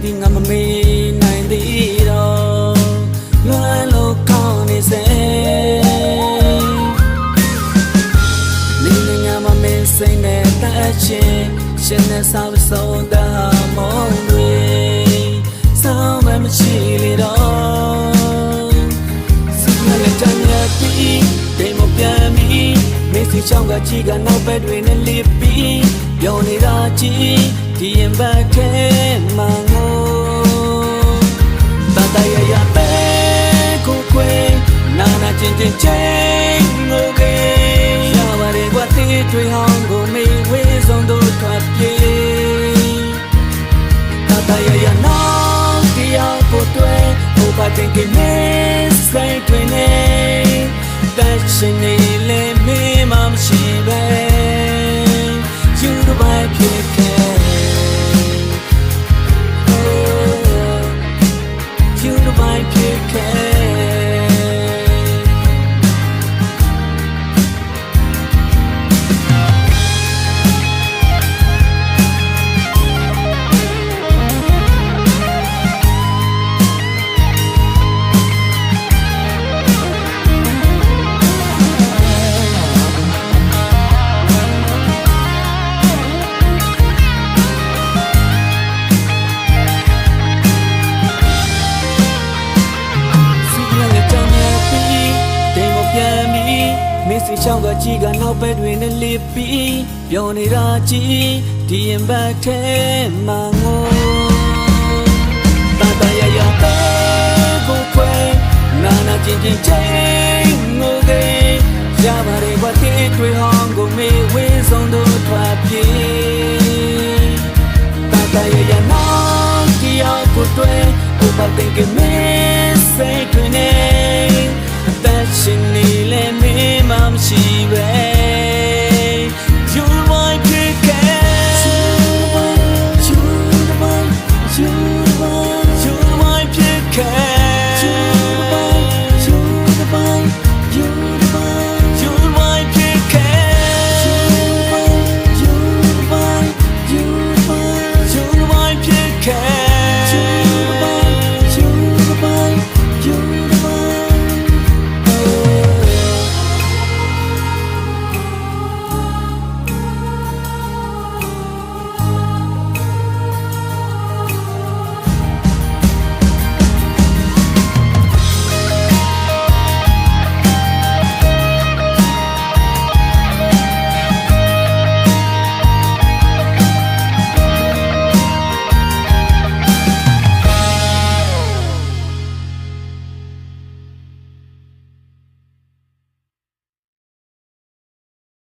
ဒီငါမမေးနိုင်သေးတော့လွမ်းလို့ကောင်းနေစေနေနေငါမမေးစိတ်နဲ့တတ်ချင်းရှင်နဲ့ဆောက်ဆုံးတာမောင်းတွေဆောင်းမမရှိလေတော့စိတ်နဲ့ကြမ်းရပြီးတိမ်မပြန်မီမေးစီချောင်းကကြီးကနောက်ဘက်တွေနဲ့လစ်ပြီးပြောနေတာကြီးဒီရင်ဘက်ထဲမှာငိုတတရရပဲကိုခွေနာနာချင်းချင်းချင်းငိုကေရပါတယ်ကွာတေးတွေဟောင်းကိုမေးဝေးဆုံးတို့ထွက်ပြေးတတရရနောက်တရားကိုတွေ့ဟိုပါတင်ကနေစိတ်တွေနေတချင်းနေလေမေးမှမရှိပဲယူတော့ပဲဖြစ်ခဲ့မေးစီချောင်းကကြီးကနောက်ဘက်တွေနဲ့လစ်ပြီးပြောနေတာကြီးဒီရင်ဘက်ထဲမှာငိုတတရရပဲကိုခွေနာနာချင်းချင်းချင်းငိုကေရပါတယ်ကွာတေးတွေဟောင်းကိုမေးဝေးဆုံးတို့ထွက်ပြေးတတရရနောက်တရားကိုတွေ့ဟိုပါတင်ကနေ